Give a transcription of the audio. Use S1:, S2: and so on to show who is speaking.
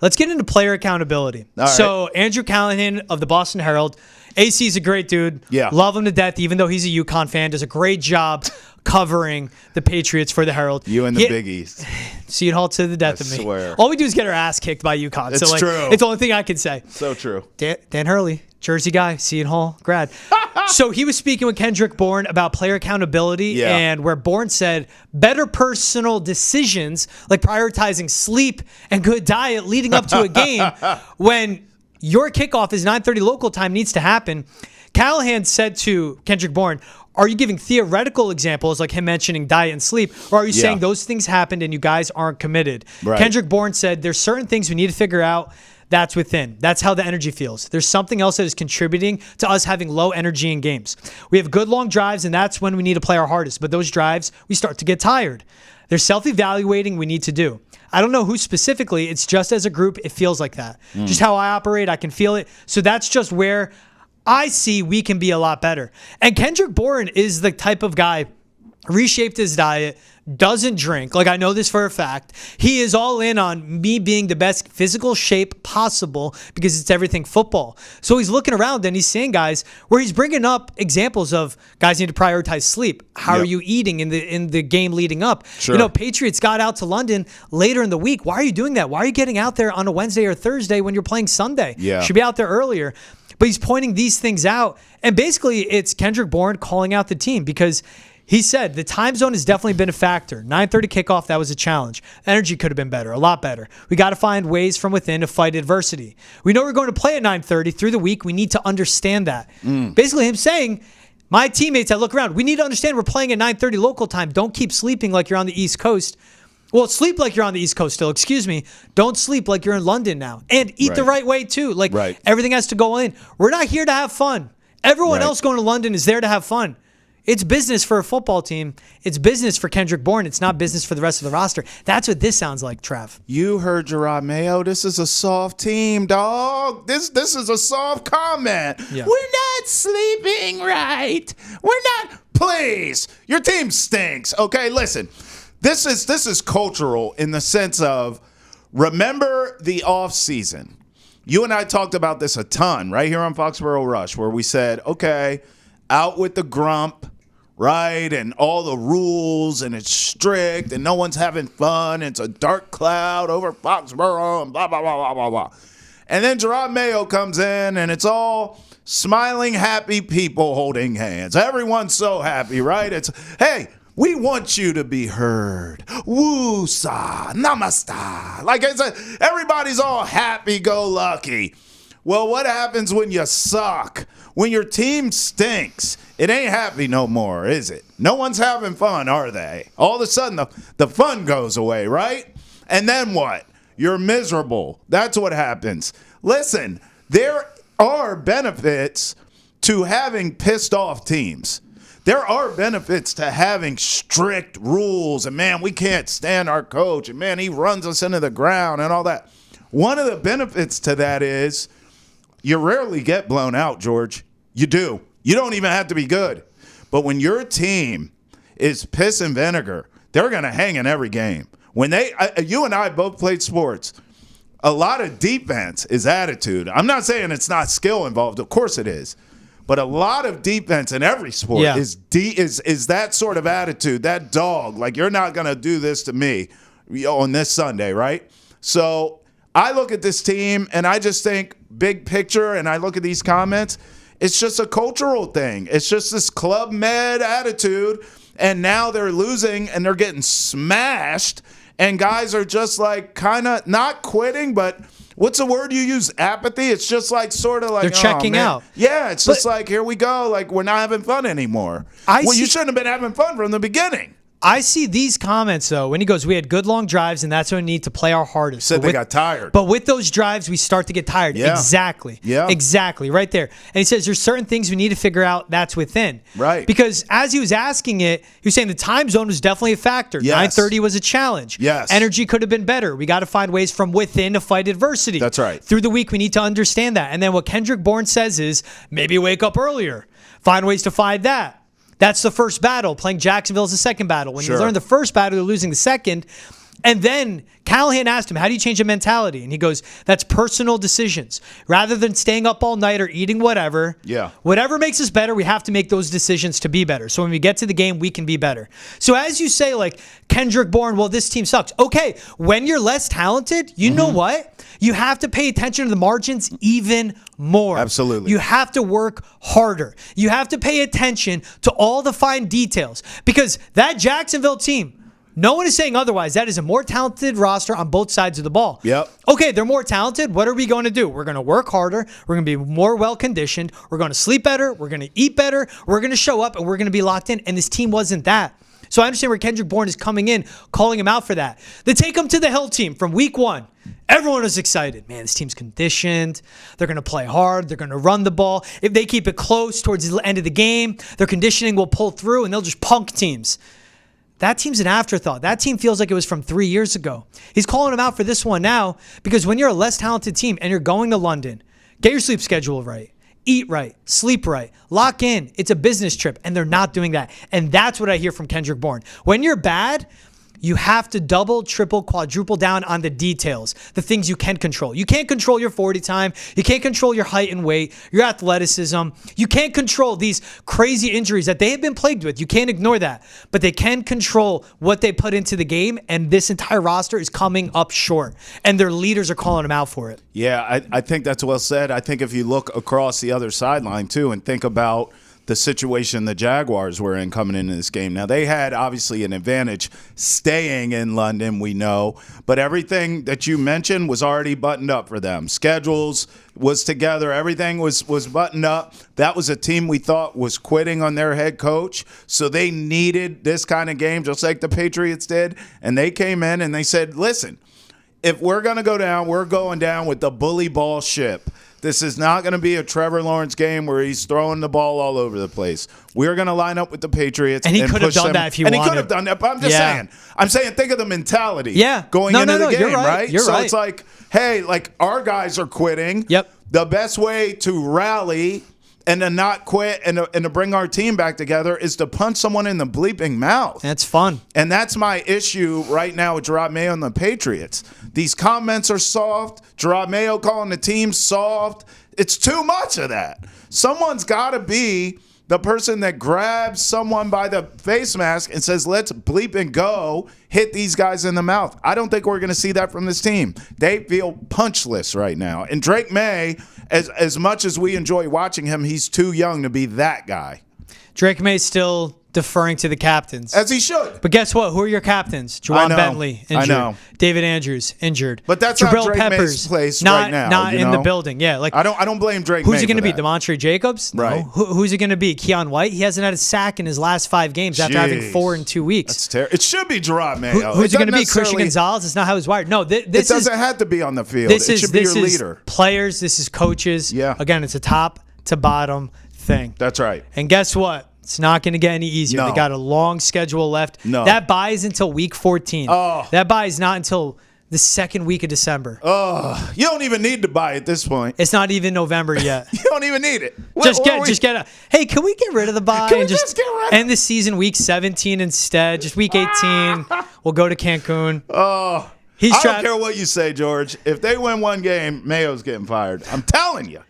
S1: Let's get into player accountability.
S2: All right.
S1: So Andrew Callahan of the Boston Herald. AC's a great dude.
S2: Yeah.
S1: Love him to death, even though he's a UConn fan. Does a great job covering the Patriots for the Herald.
S2: You and the Big East.
S1: Seton Hall to the death of me.
S2: Swear.
S1: All we do is get our ass kicked by UConn.
S2: It's true.
S1: It's the only thing I can say.
S2: So true.
S1: Dan Hurley, Jersey guy, Seton Hall grad. So he was speaking with Kendrick Bourne about player accountability, and where Bourne said better personal decisions like prioritizing sleep and good diet leading up to a game when your kickoff is 9:30 local time needs to happen. Callahan said to Kendrick Bourne, are you giving theoretical examples like him mentioning diet and sleep, or are you saying those things happened and you guys aren't committed?
S2: Right.
S1: Kendrick Bourne said there's certain things we need to figure out. That's within. That's how the energy feels. There's something else that is contributing to us having low energy in games. We have good long drives, and that's when we need to play our hardest. But those drives, we start to get tired. There's self-evaluating we need to do. I don't know who specifically. It's just as a group, it feels like that. Just how I operate, I can feel it. So that's just where I see we can be a lot better. And Kendrick Bourne is the type of guy, reshaped his diet, doesn't drink. Like, I know this for a fact. He is all in on me being the best physical shape possible because it's everything football. So he's looking around and he's seeing guys where he's bringing up examples of guys need to prioritize sleep. How are you eating in the game leading up?
S2: Sure.
S1: You know, Patriots got out to London later in the week. Why are you doing that? Why are you getting out there on a Wednesday or Thursday when you're playing Sunday?
S2: Yeah.
S1: You should be out there earlier. But he's pointing these things out. And basically, it's Kendrick Bourne calling out the team because he said the time zone has definitely been a factor. 9:30 kickoff, that was a challenge. Energy could have been better, a lot better. We got to find ways from within to fight adversity. We know we're going to play at 9:30 through the week. We need to understand that. Basically, him saying, my teammates, I look around, we need to understand we're playing at 9:30 local time. Don't keep sleeping like you're on the East Coast. Well, sleep like you're on the East Coast still. Excuse me. Don't sleep like you're in London now. And eat the right way, too. Like, everything has to go in. We're not here to have fun. Everyone else going to London is there to have fun. It's business for a football team. It's business for Kendrick Bourne. It's not business for the rest of the roster. That's what this sounds like, Trav.
S2: You heard Gerard Mayo. This is a soft team, dog. This is a soft comment.
S1: Yeah.
S2: We're not sleeping right. We're not. Please, your team stinks. Okay, listen. This is cultural in the sense of remember the offseason. You and I talked about this a ton right here on Foxborough Rush where we said, okay, out with the grump. Right, and all the rules, and it's strict, and no one's having fun. It's a dark cloud over Foxborough, and blah, blah, blah, blah, blah, blah. And then Gerard Mayo comes in, and it's all smiling, happy people holding hands. Everyone's so happy, right? It's, hey, we want you to be heard. Woo-sa, namaste. Like, everybody's all happy-go-lucky. Well, what happens when you suck? When your team stinks, it ain't happy no more, is it? No one's having fun, are they? All of a sudden, the fun goes away, right? And then what? You're miserable. That's what happens. Listen, there are benefits to having pissed off teams. There are benefits to having strict rules, and man, we can't stand our coach, and man, he runs us into the ground and all that. One of the benefits to that is you rarely get blown out, George. You do. You don't even have to be good. But when your team is piss and vinegar, they're going to hang in every game. When you and I both played sports, a lot of defense is attitude. I'm not saying it's not skill involved. Of course it is. But a lot of defense in every sport is that sort of attitude, that dog. Like, you're not going to do this to me on this Sunday, right? So I look at this team, and I just think big picture, and I look at these comments, it's just a cultural thing. It's just this club med attitude, and now they're losing, and they're getting smashed, and guys are just like kind of not quitting, but what's the word you use? Apathy? It's just like sort of like
S1: they're checking out.
S2: Yeah, it's just like, here we go. Like, we're not having fun anymore. You shouldn't have been having fun from the beginning.
S1: I see these comments, though, when he goes, we had good long drives, and that's when we need to play our hardest.
S2: Said they got tired.
S1: But with those drives, we start to get tired.
S2: Yeah.
S1: Exactly.
S2: Yeah.
S1: Exactly. Right there. And he says there's certain things we need to figure out that's within.
S2: Right.
S1: Because as he was asking it, he was saying the time zone was definitely a factor.
S2: Yes.
S1: 9:30 was a challenge.
S2: Yes.
S1: Energy could have been better. We got to find ways from within to fight adversity.
S2: That's right.
S1: Through the week, we need to understand that. And then what Kendrick Bourne says is maybe wake up earlier. Find ways to fight that. That's the first battle. Playing Jacksonville is the second battle. When you learn the first battle, you're losing the second. And then Callahan asked him, how do you change a mentality? And he goes, that's personal decisions. Rather than staying up all night or eating whatever, whatever makes us better, we have to make those decisions to be better. So when we get to the game, we can be better. So as you say, like Kendrick Bourne, well, this team sucks. Okay, when you're less talented, you know what? You have to pay attention to the margins even more.
S2: Absolutely.
S1: You have to work harder. You have to pay attention to all the fine details because that Jacksonville team, no one is saying otherwise. That is a more talented roster on both sides of the ball.
S2: Yep.
S1: Okay, they're more talented. What are we going to do? We're going to work harder. We're going to be more well-conditioned. We're going to sleep better. We're going to eat better. We're going to show up, and we're going to be locked in. And this team wasn't that. So I understand where Kendrick Bourne is coming in, calling him out for that. The Take Him to the Hill team from week 1. Everyone was excited. Man, this team's conditioned. They're going to play hard. They're going to run the ball. If they keep it close towards the end of the game, their conditioning will pull through, and they'll just punk teams. That team's an afterthought. That team feels like it was from 3 years ago. He's calling him out for this one now because when you're a less talented team and you're going to London, get your sleep schedule right. Eat right, sleep right, lock in. It's a business trip, and they're not doing that. And that's what I hear from Kendrick Bourne. When you're bad, you have to double, triple, quadruple down on the details, the things you can control. You can't control your 40 time. You can't control your height and weight, your athleticism. You can't control these crazy injuries that they have been plagued with. You can't ignore that. But they can control what they put into the game, and this entire roster is coming up short, and their leaders are calling them out for it.
S2: Yeah, I think that's well said. I think if you look across the other sideline, too, and think about the situation the Jaguars were in coming into this game. Now, they had obviously an advantage staying in London, we know, but everything that you mentioned was already buttoned up for them. Schedules was together. Everything was buttoned up. That was a team we thought was quitting on their head coach, so they needed this kind of game just like the Patriots did, and they came in and they said, listen, if we're going to go down, we're going down with the bully ball ship. This is not going to be a Trevor Lawrence game where he's throwing the ball all over the place. We're going to line up with the Patriots.
S1: And he could have done that if he wanted.
S2: And he could have done that, but I'm just saying. I'm saying think of the mentality going into the game,
S1: you're right? You're
S2: so
S1: right.
S2: It's like, hey, like our guys are quitting.
S1: Yep.
S2: The best way to rally and to not quit and to bring our team back together is to punch someone in the bleeping mouth.
S1: That's fun.
S2: And that's my issue right now with Gerard Mayo and the Patriots. These comments are soft. Gerard Mayo calling the team soft. It's too much of that. Someone's got to be the person that grabs someone by the face mask and says, let's bleep and go, hit these guys in the mouth. I don't think we're going to see that from this team. They feel punchless right now. And Drake May, as much as we enjoy watching him, he's too young to be that guy.
S1: Drake May still deferring to the captains.
S2: As he should.
S1: But guess what? Who are your captains? Juwan Bentley, injured.
S2: I know.
S1: David Andrews, injured.
S2: But that's
S1: Jabril
S2: not Drake
S1: Peppers,
S2: May's place
S1: not,
S2: right now.
S1: Not in the building. Yeah, like
S2: I don't blame Drake May.
S1: Who's it going to be?
S2: that.
S1: Demontre Jacobs? No.
S2: Right.
S1: Who's it going to be? Keon White? He hasn't had a sack in his last 5 games after having 4 in 2 weeks.
S2: That's terrible. It should be Gerard Mayo.
S1: Who's it going to be? Christian Gonzalez? It's not how he's wired. No, this
S2: it doesn't have to be on the field. It should be your leader.
S1: Players. This is coaches.
S2: Yeah.
S1: Again, it's a top to bottom thing.
S2: That's right.
S1: And guess what? It's not going to get any easier.
S2: No.
S1: They got a long schedule left.
S2: No.
S1: That bye is until week 14.
S2: Oh.
S1: That bye is not until the second week of December.
S2: Oh, you don't even need to buy at this point.
S1: It's not even November yet.
S2: You don't even need it.
S1: Just get a. Hey, can we get rid of the bye
S2: Can we
S1: and
S2: just get rid of
S1: end the season week 17 instead? Just week 18. We'll go to Cancun.
S2: Oh, I don't care what you say, George. If they win one game, Mayo's getting fired. I'm telling you.